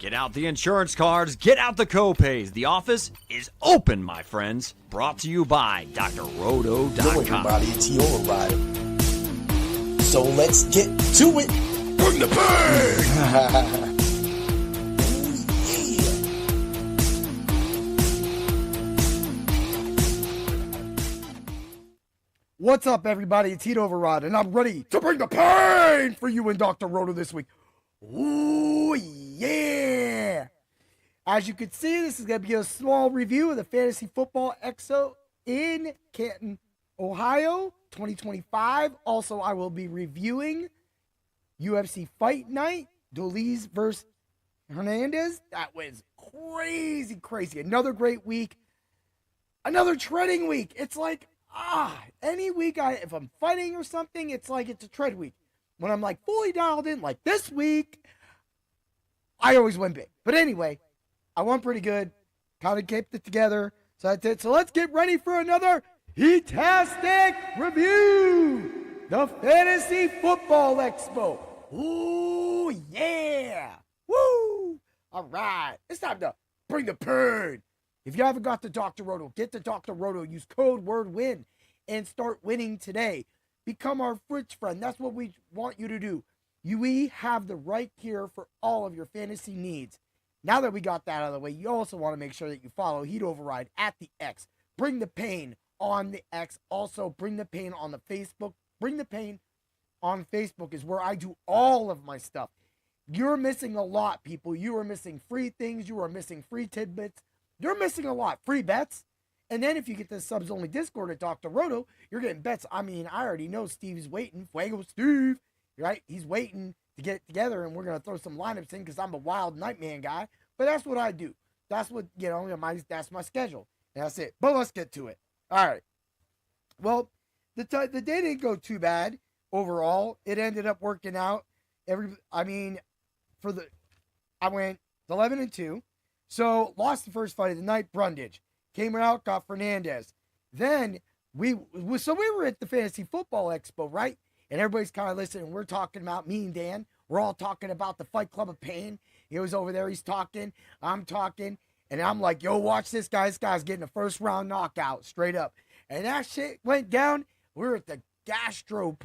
Get out the insurance cards, get out the copays. The office is open, my friends. Brought to you by drroto.com. Hello everybody, it's the Override. So let's get to it. Bring the pain! What's up, everybody? It's Heat Override, and I'm ready to bring the pain for you and Dr. Roto this week. Ooh, yeah! As you can see, this is going to be a small review of the Fantasy Football Expo in Canton, Ohio, 2025. Also, I will be reviewing UFC Fight Night, Dolidze versus Hernandez. That was crazy. Another great week. Another treading week. It's like, any week if I'm fighting or something, it's like it's a tread week. When I'm like fully dialed in, like this week, I always win big. But anyway, I won pretty good. Kind of kept it together. So that's it. So let's get ready for another Heat-tastic review. The Fantasy Football Expo. Ooh, yeah. Woo. All right. It's time to bring the pain. If you haven't got the Dr. Roto, get the Dr. Roto. Use code WORDWIN and start winning today. Become our fridge friend. That's what we want you to do. We have the right gear for all of your fantasy needs. Now that we got that out of the way, you also want to make sure that you follow Heat Override at the X. Bring the pain on the X. Also, bring the pain on the Facebook. Bring the pain on Facebook is where I do all of my stuff. You're missing a lot, people. You are missing free things. You are missing free tidbits. You're missing a lot. Free bets. And then if you get the subs-only Discord at Dr. Roto, you're getting bets. I mean, I already know Steve's waiting. Fuego Steve, right? He's waiting to get it together, and we're going to throw some lineups in because I'm a wild Nightman guy. But that's what I do. That's what, that's my schedule. And that's it. But let's get to it. All right. Well, the day didn't go too bad overall. It ended up working out. I went 11-2. So, lost the first fight of the night, Brundage. Came out, got Hernandez. Then, we were at the Fantasy Football Expo, right? And everybody's kind of listening. We're talking about, me and Dan, we're all talking about the Fight Club of Pain. He was over there, he's talking, I'm talking. And I'm like, yo, watch this guy. This guy's getting a first-round knockout, straight up. And that shit went down. We were at the Gastro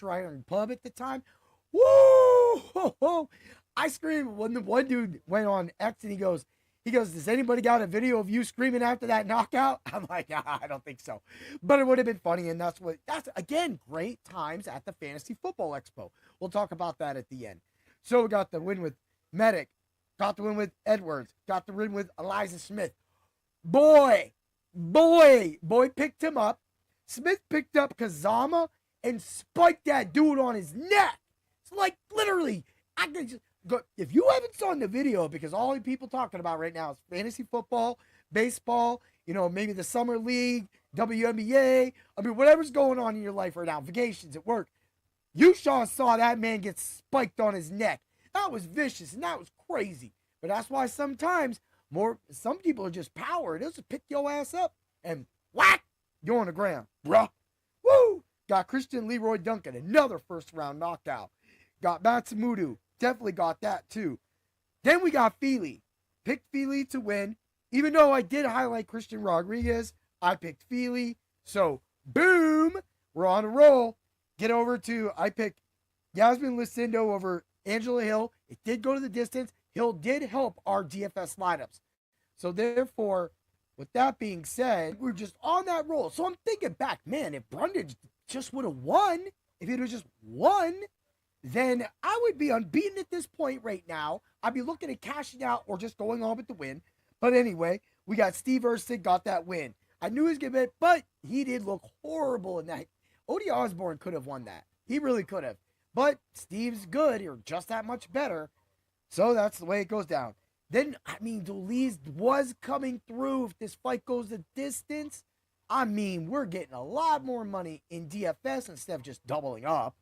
Iron Pub at the time. Woo! I screamed when the one dude went on X and he goes, does anybody got a video of you screaming after that knockout? I'm like, I don't think so. But it would have been funny, and that's again, great times at the Fantasy Football Expo. We'll talk about that at the end. So we got the win with Medic, got the win with Edwards, got the win with Eliza Smith. Boy picked him up. Smith picked up Kazama and spiked that dude on his neck. It's like, literally, I could just... If you haven't seen the video, because all the people talking about right now is fantasy football, baseball, maybe the summer league, WNBA, whatever's going on in your life right now, vacations at work, you saw that man get spiked on his neck. That was vicious and that was crazy. But that's why sometimes some people are just power. They'll just pick your ass up and whack, you're on the ground, bruh. Woo! Got Christian Leroy Duncan, another first-round knockout. Got Matsumoto. Definitely got that too. Then we got Feely. Picked Feely to win. Even though I did highlight Christian Rodriguez, I picked Feely. So, boom, we're on a roll. I picked Yasmin Lucindo over Angela Hill. It did go to the distance. Hill did help our DFS lineups. So, therefore, with that being said, we're just on that roll. So, I'm thinking back, man, if Brundage just would have won, if he'd have just won, then I would be unbeaten at this point right now. I'd be looking at cashing out or just going on with the win. But anyway, we got Steve Erceg got that win. I knew he was going to be, but he did look horrible in that. Odie Osborne could have won that. He really could have. But Steve's good or just that much better. So that's the way it goes down. Then, Dolidze was coming through. If this fight goes the distance, we're getting a lot more money in DFS instead of just doubling up.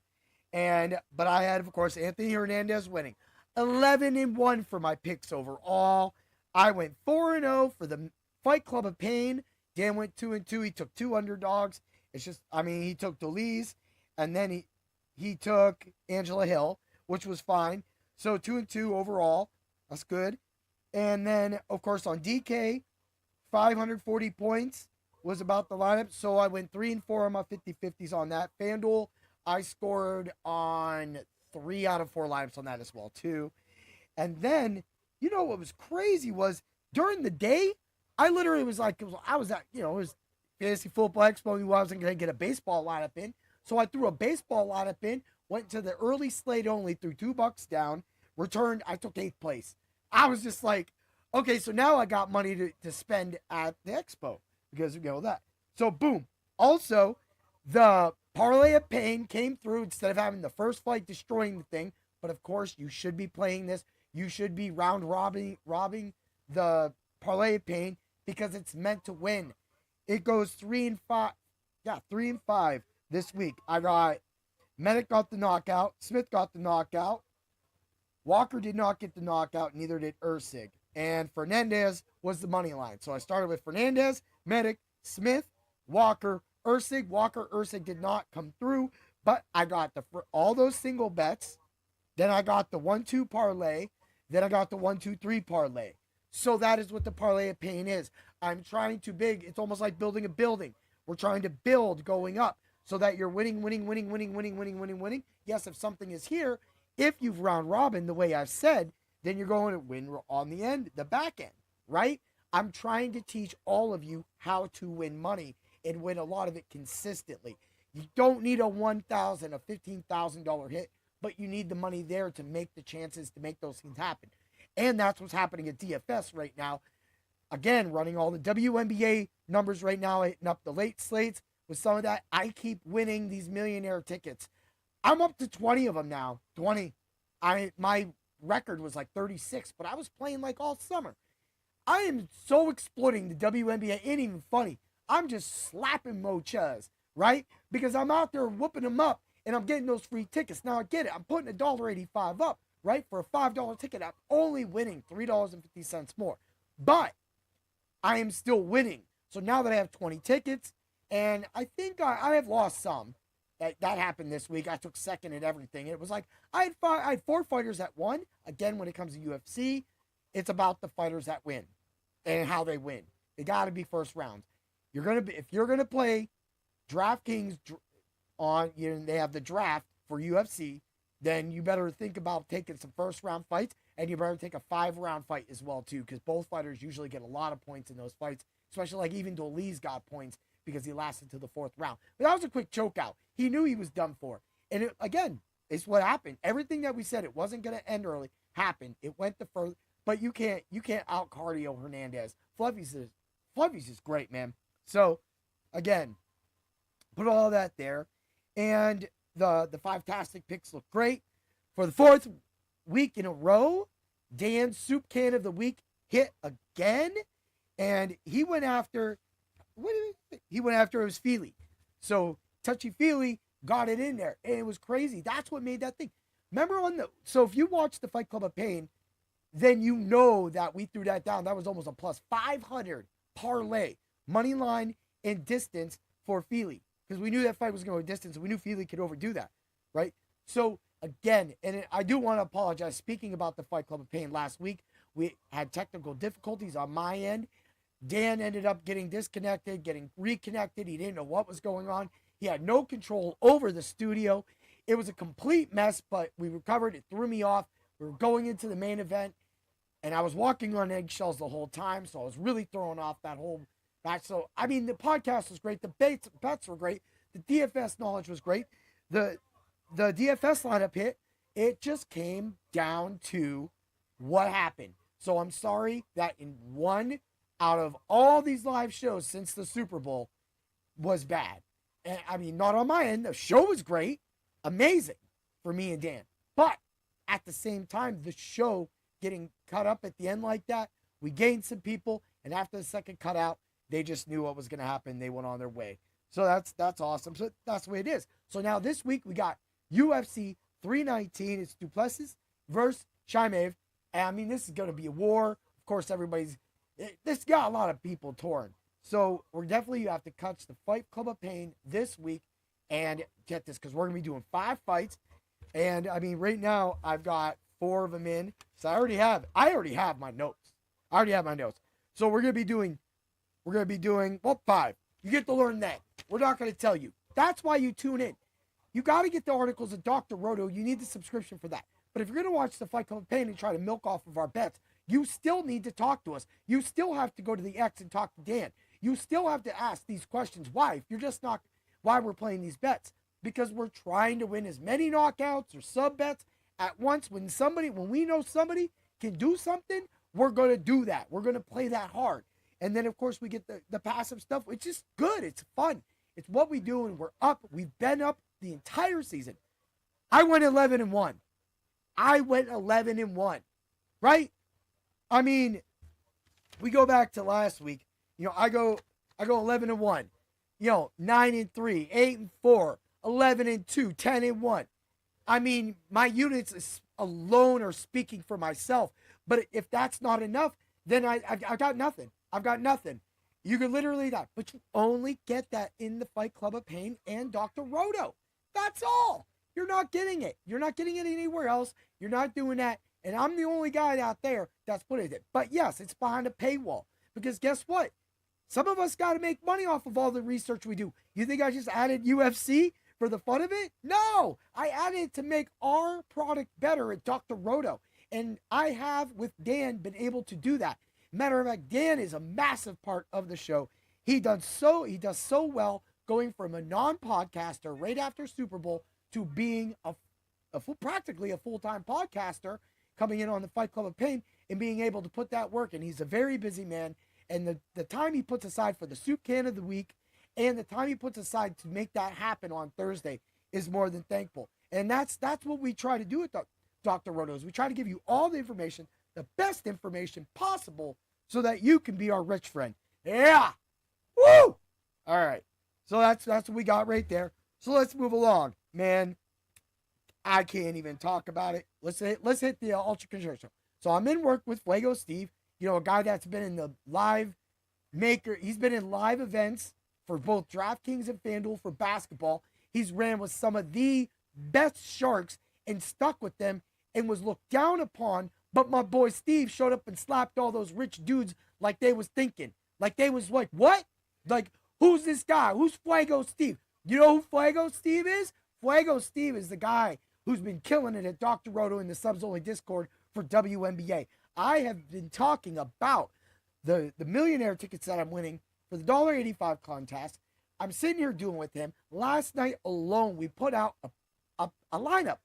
But I had, of course, Anthony Hernandez winning. 11-1 for my picks overall. I went 4-0 for the Fight Club of Pain. Dan went 2-2. He took two underdogs. It's just, he took Dolidze, and then he took Angela Hill, which was fine. So 2-2 overall. That's good. And then, of course, on DK, 540 points was about the lineup. So I went 3 and 4 on my 50-50s on that. FanDuel, I scored on 3 out of 4 lineups on that as well, too. And then, you know what was crazy was during the day, I literally was like, I was at, it was Fantasy Football Expo. I wasn't going to get a baseball lineup in. So I threw a baseball lineup in, went to the early slate only, threw $2 down, returned, I took 8th place. I was just like, okay, so now I got money to spend at the expo because of that. So boom. Also, the Parlay of Pain came through instead of having the first fight destroying the thing. But of course, you should be playing this. You should be robbing the Parlay of Pain because it's meant to win. It goes 3 and 5. Yeah, 3 and 5 this week. I got Medic got the knockout. Smith got the knockout. Walker did not get the knockout. Neither did Ursig. And Hernandez was the money line. So I started with Hernandez, Medic, Smith, Walker, Ursig. Walker, Ursig did not come through. But I got all those single bets. Then I got the 1-2 parlay. Then I got the 1-2-3 parlay. So that is what the Parlay of Pain is. I'm trying to big. It's almost like building a building. We're trying to build going up so that you're winning. Yes, if something is here, if you've round robin the way I've said, then you're going to win on the end, the back end, right? I'm trying to teach all of you how to win money and win a lot of it consistently. You don't need a $1,000, a $15,000 hit, but you need the money there to make the chances to make those things happen. And that's what's happening at DFS right now. Again, running all the WNBA numbers right now, hitting up the late slates. With some of that, I keep winning these millionaire tickets. I'm up to 20 of them now. 20. My record was like 36, but I was playing like all summer. I am so exploiting the WNBA. It ain't even funny. I'm just slapping mochas, right? Because I'm out there whooping them up, and I'm getting those free tickets. Now I get it. I'm putting $1.85 up, right? For a $5 ticket, I'm only winning $3.50 more. But I am still winning. So now that I have 20 tickets, and I think I have lost some. That happened this week. I took second at everything. It was like I had 4 fighters that won. Again, when it comes to UFC, it's about the fighters that win and how they win. They got to be first rounds. If you're gonna play DraftKings on, they have the draft for UFC, then you better think about taking some first round fights, and you better take a 5-round fight as well too, because both fighters usually get a lot of points in those fights. Especially like even Dolidze got points because he lasted to the 4th round. But that was a quick choke out. He knew he was done for. And again, it's what happened. Everything that we said it wasn't going to end early happened. It went the further. But you can't out cardio Hernandez. Fluffy's is great, man. So again, put all that there. And the Fantastic picks look great. For the 4th week in a row, Dan's Soup Can of the Week hit again. And he went after it was Feely. So Touchy Feely got it in there. And it was crazy. That's what made that thing. Remember so if you watch the Fight Club of Pain, then you know that we threw that down. That was almost a plus 500 parlay, money line and distance for Feely. Because we knew that fight was going to go distance. And we knew Feely could overdo that. Right? So again, and I do want to apologize. Speaking about the Fight Club of Pain last week, we had technical difficulties on my end. Dan ended up getting disconnected, getting reconnected. He didn't know what was going on. He had no control over the studio. It was a complete mess, but we recovered. It threw me off. We were going into the main event, and I was walking on eggshells the whole time, so I was really thrown off that whole match. So, I mean, the podcast was great. The bets were great. The DFS knowledge was great. The DFS lineup hit. It just came down to what happened. So I'm sorry that in one out of all these live shows since the Super Bowl was bad. And I mean, not on my end. The show was great. Amazing for me and Dan. But at the same time, the show getting cut up at the end like that, we gained some people. And after the second cutout, they just knew what was going to happen. They went on their way. So that's awesome. So that's the way it is. So now this week we got UFC 319. It's Duplessis versus Chimaev. And I mean, this is going to be a war. Of course, this got a lot of people torn. So we're definitely, you have to catch the Fight Club of Pain this week and get this, because we're going to be doing 5 fights. And I mean, right now I've got 4 of them in. So I already have my notes. So we're going to be doing, well, 5. You get to learn that. We're not going to tell you. That's why you tune in. You got to get the articles of Dr. Roto. You need the subscription for that. But if you're going to watch the Fight Club of Pain and try to milk off of our bets, you still need to talk to us. You still have to go to the X and talk to Dan. You still have to ask these questions. Why? If you're just not, why we're playing these bets? Because we're trying to win as many knockouts or sub bets at once. When we know somebody can do something, we're going to do that. We're going to play that hard. And then, of course, we get the passive stuff, which is good. It's fun. It's what we do, and we're up. We've been up the entire season. I went 11-1. Right? I mean, we go back to last week. I go 11-1. 9-3, 8-4, 11-2, 10-1. I mean, my units alone are speaking for myself. But if that's not enough, then I've got nothing. I've got nothing. You could literally die. But you only get that in the Fight Club of Pain and Dr. Roto. That's all. You're not getting it. You're not getting it anywhere else. You're not doing that. And I'm the only guy out there that's putting it. But yes, it's behind a paywall. Because guess what? Some of us got to make money off of all the research we do. You think I just added UFC for the fun of it? No. I added it to make our product better at Dr. Roto. And I have, with Dan, been able to do that. Matter of fact, Dan is a massive part of the show. He does so well going from a non-podcaster right after Super Bowl to being practically a full-time podcaster, coming in on the Fight Club of Pain and being able to put that work. And he's a very busy man. And the time he puts aside for the soup can of the week and the time he puts aside to make that happen on Thursday is more than thankful. And that's what we try to do at Dr. Roto. We try to give you all the information, the best information possible, so that you can be our rich friend. Yeah. Woo! All right. So that's what we got right there. So let's move along. Man, I can't even talk about it. Let's hit the Ultra Concerto. So I'm in work with Fuego Steve, a guy that's been in the live maker. He's been in live events for both DraftKings and FanDuel for basketball. He's ran with some of the best sharks and stuck with them and was looked down upon. But my boy Steve showed up and slapped all those rich dudes like they was thinking. Like they was like, what? Like, who's this guy? Who's Fuego Steve? You know who Fuego Steve is? Fuego Steve is the guy who's been killing it at Dr. Roto in the Subs Only Discord for WNBA. I have been talking about the millionaire tickets that I'm winning for the $1.85 contest. I'm sitting here doing with him. Last night alone, we put out a lineup.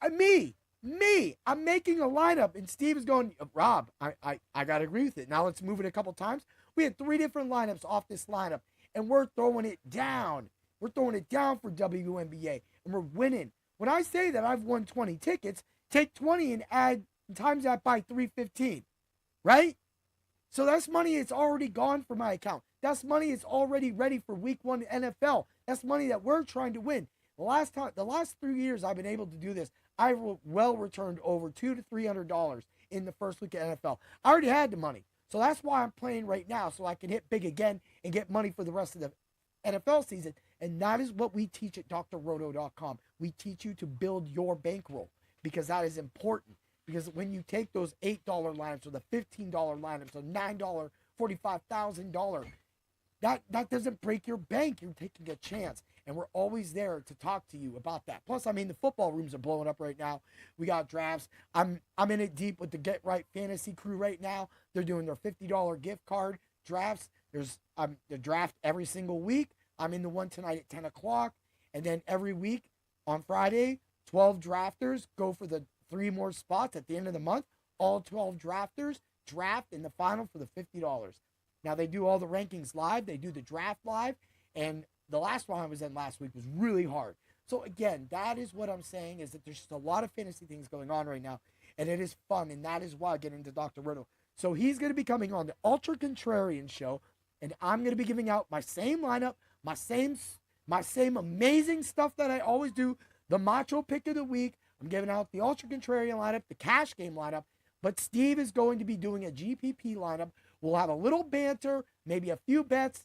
I'm making a lineup, and Steve is going, Rob, I got to agree with it. Now let's move it a couple times. We had 3 different lineups off this lineup, and we're throwing it down. We're throwing it down for WNBA, and we're winning. When I say that I've won 20 tickets, take 20 and times that by 315, right? So that's money that's already gone from my account. That's money that's already ready for week 1 NFL. That's money that we're trying to win. The last 3 years I've been able to do this, I've well returned over $200 to $300 in the first week of NFL. I already had the money. So that's why I'm playing right now, so I can hit big again and get money for the rest of the NFL season. And that is what we teach at drroto.com. We teach you to build your bankroll because that is important. Because when you take those $8 lineups or the $15 lineups or $9, $45,000, that doesn't break your bank. You're taking a chance. And we're always there to talk to you about that. Plus, I mean, the football rooms are blowing up right now. We got drafts. I'm in it deep with the Get Right Fantasy crew right now. They're doing their $50 gift card drafts. There's the draft every single week. I'm in the one tonight at 10 o'clock. And then every week on Friday, 12 drafters go for the 3 more spots at the end of the month. All 12 drafters draft in the final for the $50. Now, they do all the rankings live. They do the draft live. And the last one I was in last week was really hard. So, again, that is what I'm saying is that there's just a lot of fantasy things going on right now. And it is fun. And that is why I get into Dr. Roto. So, he's going to be coming on the Ultra Contrarian show. And I'm going to be giving out my same lineup, my same amazing stuff that I always do. The Macho Pick of the Week. I'm giving out the Ultra Contrarian lineup, the Cash Game lineup. But Steve is going to be doing a GPP lineup. We'll have a little banter, maybe a few bets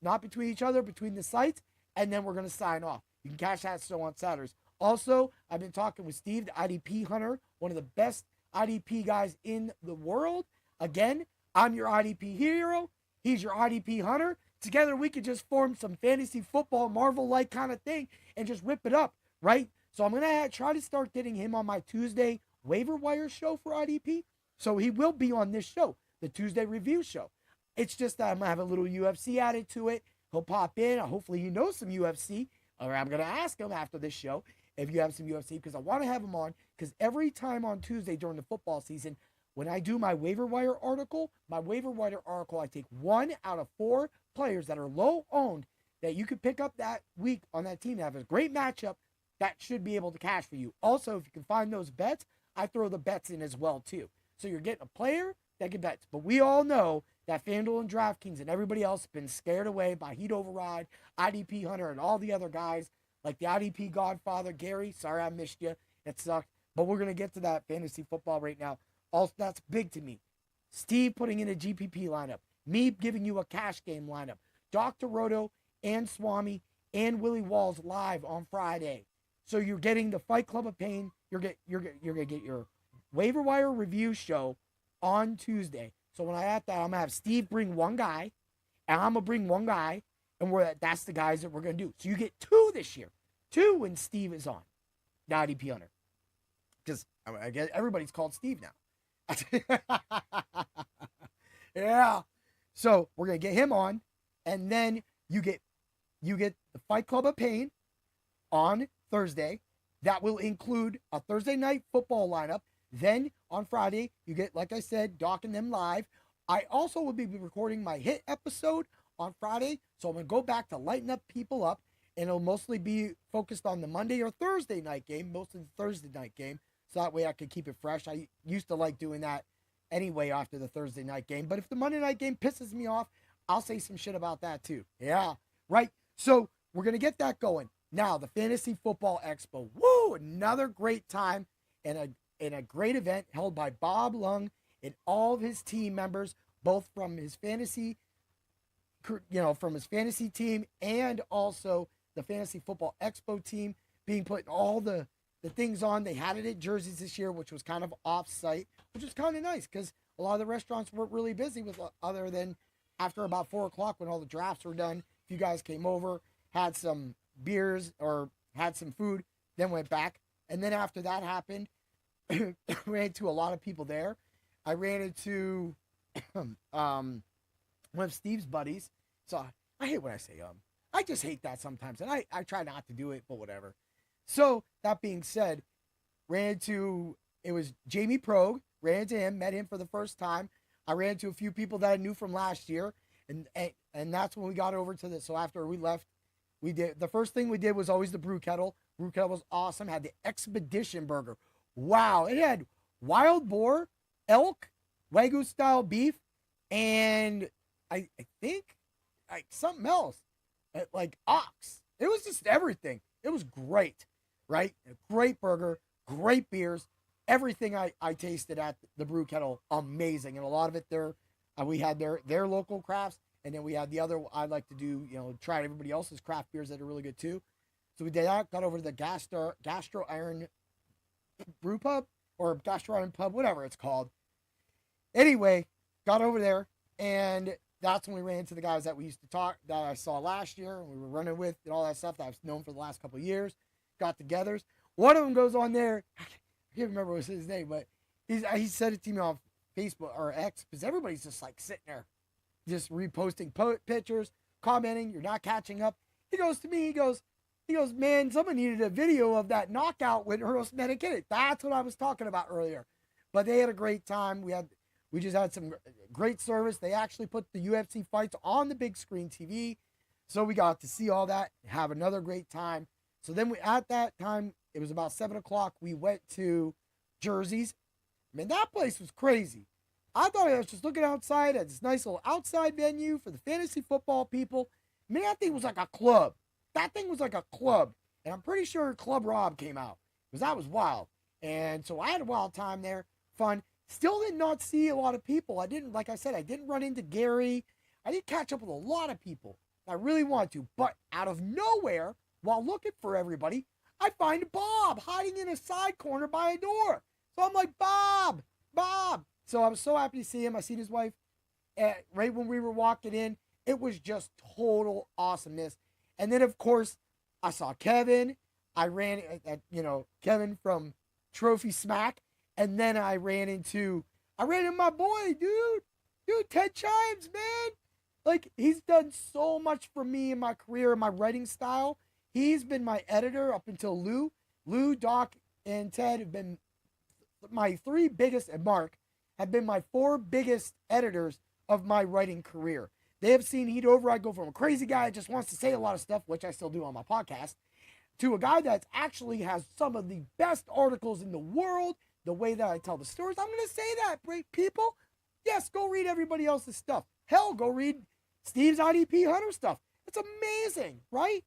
not between each other, between the sites, and then we're going to sign off. You can catch that show on Saturdays Also, I've been talking with Steve, the IDP hunter, one of the best IDP guys in the world. Again, I'm your IDP hero. He's your IDP hunter. Together, we could just form some fantasy football, Marvel-like kind of thing and just rip it up, right? So I'm going to try to start getting him on my Tuesday waiver wire show for IDP. So he will be on this show, the Tuesday review show. It's just that I'm going to have a little UFC added to it. He'll pop in. Hopefully he knows some UFC. Or I'm going to ask him after this show if you have some UFC, because I want to have him on, because every time on Tuesday during the football season, when I do my waiver wire article, I take 1 out of 4 players that are low owned that you could pick up that week on that team that have a great matchup that should be able to cash for you. Also, if you can find those bets, I throw the bets in as well too. So you're getting a player that can bet. But we all know that FanDuel and DraftKings and everybody else has been scared away by Heat Override, IDP Hunter, and all the other guys like the IDP Godfather, Gary. Sorry I missed you. It sucked. But we're going to get to that fantasy football right now. Also, that's big to me. Steve putting in a GPP lineup. Me giving you a cash game lineup. Dr. Roto and Swami and Willie Walls live on Friday. So you're getting the Fight Club of Pain. You're going to get your waiver wire review show on Tuesday. So when I add that, I'm going to have Steve bring one guy, and I'm going to bring one guy, and that's the guys that we're going to do. So you get 2 this year. 2 when Steve is on, the IDP Hunter. Because I guess everybody's called Steve now. Yeah. So we're going to get him on, and then you get the Fight Club of Pain on Thursday. That will include a Thursday night football lineup. Then on Friday, you get, like I said, Doc and them live. I also will be recording my hit episode on Friday. So I'm going to go back to lighten up people up. And it'll mostly be focused on the Monday or Thursday night game, mostly the Thursday night game. So that way I could keep it fresh. I used to like doing that anyway after the Thursday night game. But if the Monday night game pisses me off, I'll say some shit about that too. Yeah, right? So we're going to get that going. Now, the Fantasy Football Expo. Woo! Another great time and a great event held by Bob Lung and all of his team members, both from his fantasy, from his fantasy team and also the Fantasy Football Expo team being put all the things on. They had it at Jerseys this year, which was kind of off-site, which was kind of nice because a lot of the restaurants weren't really busy with other than after about 4 o'clock when all the drafts were done. If you guys came over, had some beers or had some food, then went back. And then after that happened, ran into a lot of people there. I ran into one of Steve's buddies. So I hate when I say I just hate that sometimes. And I try not to do it, but whatever. So that being said, it was Jamie Progue, ran into him, met him for the first time. I ran into a few people that I knew from last year. And that's when we got over to this. So after we left, the first thing we did was always the brew kettle. Brew kettle was awesome. Had the Expedition Burger. Wow. It had wild boar, elk, Wagyu style beef, and I think like something else, like ox. It was just everything. It was great, right? A great burger, great beers, everything I tasted at the brew kettle, amazing. And a lot of it there, we had their local crafts. And then we had the other, I like to do, try everybody else's craft beers that are really good too. So we did that, got over to the Gastro Iron Brew Pub, or Gastro Iron Pub, whatever it's called. Anyway, got over there, and that's when we ran into the guys that I saw last year, and we were running with, and all that stuff that I've known for the last couple of years. Got togethers. One of them goes on there, I can't remember what was his name, but he said it to me on Facebook or X, because everybody's just like sitting there, just reposting pictures, commenting, you're not catching up. He goes to me, he goes, man, someone needed a video of that knockout when Earl Smith hit it. That's what I was talking about earlier. But they had a great time. We just had some great service. They actually put the UFC fights on the big screen TV. So we got to see all that, have another great time. So then at that time, it was about 7 o'clock. We went to Jerseys. Man, that place was crazy. I thought I was just looking outside at this nice little outside venue for the fantasy football people. Man, that thing was like a club. That thing was like a club. And I'm pretty sure Club Rob came out because that was wild. And so I had a wild time there. Fun. Still did not see a lot of people. I didn't run into Gary. I didn't catch up with a lot of people. I really want to. But out of nowhere, while looking for everybody, I find Bob hiding in a side corner by a door. So I'm like, Bob. So I was so happy to see him. I seen his wife right when we were walking in. It was just total awesomeness. And then, of course, I saw Kevin. I ran at Kevin from Trophy Smack. And then I ran into my boy, dude, Ted Chimes, man. Like, he's done so much for me in my career and my writing style. He's been my editor up until Lou. Lou, Doc, and Ted have been my three biggest, and Mark have been my four biggest editors of my writing career. They have seen Heat Over. I go from a crazy guy that just wants to say a lot of stuff, which I still do on my podcast, to a guy that actually has some of the best articles in the world, the way that I tell the stories. I'm going to say that, people. Yes, go read everybody else's stuff. Hell, go read Steve's IDP Hunter stuff. It's amazing, right?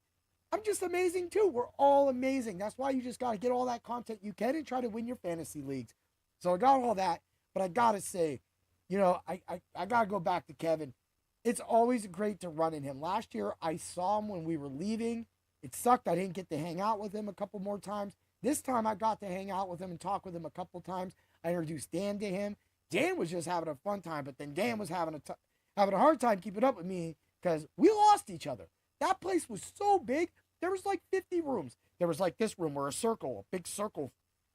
I'm just amazing too. We're all amazing. That's why you just got to get all that content you can and try to win your fantasy leagues. So I got all that, but I got to say, I got to go back to Kevin. It's always great to run in him. Last year, I saw him when we were leaving. It sucked I didn't get to hang out with him a couple more times. This time, I got to hang out with him and talk with him a couple times. I introduced Dan to him. Dan was just having a fun time, but then Dan was having a hard time keeping up with me because we lost each other. That place was so big. There was like 50 rooms. There was like this room where a big circle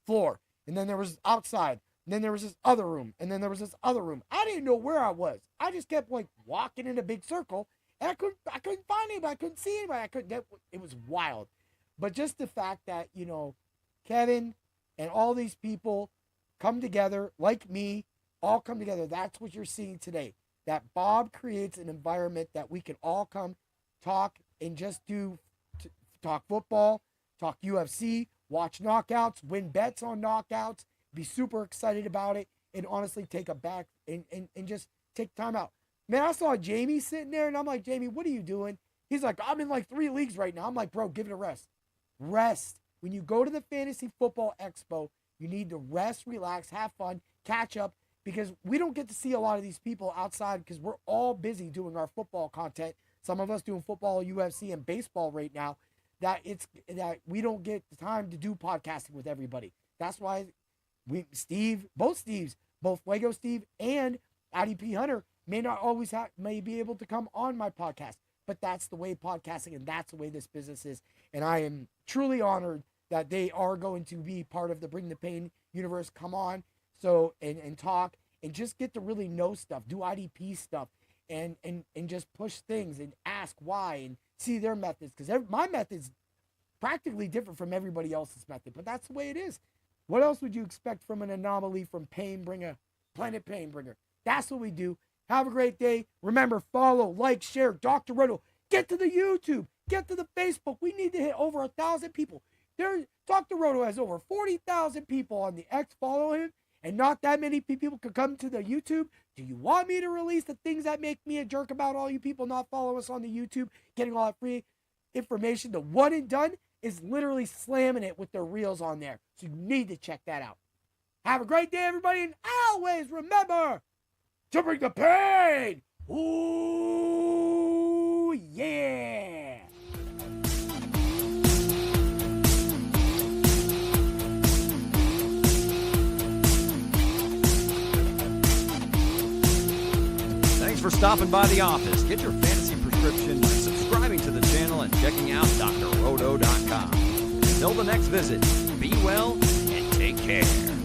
floor. And then there was outside. And then there was this other room. And then there was this other room. I didn't know where I was. I just kept like walking in a big circle. And I couldn't find anybody. I couldn't see anybody. It was wild. But just the fact that, Kevin and all these people come together, like me, all come together. That's what you're seeing today. That Bob creates an environment that we can all come talk and just talk football, talk UFC, watch knockouts, win bets on knockouts, be super excited about it, and honestly take a back and just take time out. Man, I saw Jamie sitting there, and I'm like, Jamie, what are you doing? He's like, I'm in like 3 leagues right now. I'm like, bro, give it a rest. Rest. When you go to the Fantasy Football Expo, you need to rest, relax, have fun, catch up, because we don't get to see a lot of these people outside because we're all busy doing our football content. Some of us doing football, UFC, and baseball right now, that we don't get the time to do podcasting with everybody. That's why both Fuego Steve and IDP Hunter may not always may be able to come on my podcast, but that's the way podcasting and that's the way this business is. And I am truly honored that they are going to be part of the Bring the Pain universe. Come on, and talk and just get to really know stuff, do IDP stuff, and just push things and ask why and see their methods, because my method's practically different from everybody else's method, but that's the way it is. What else would you expect from an anomaly from Painbringer, Planet Painbringer? That's what we do. Have a great day. Remember, follow, like, share Dr. Roto. Get to the YouTube. Get to the Facebook. We need to hit over 1,000 people. Dr. Roto has over 40,000 people on the X follow him, and not that many people could come to the YouTube. Do you want me to release the things that make me a jerk about all you people not following us on the YouTube, getting all that free information? The one and done is literally slamming it with their reels on there. So you need to check that out. Have a great day, everybody, and always remember to bring the pain. Ooh, yeah. Thanks for stopping by the office. Get your fantasy prescription by subscribing to the channel and checking out drroto.com. Until the next visit, be well and take care.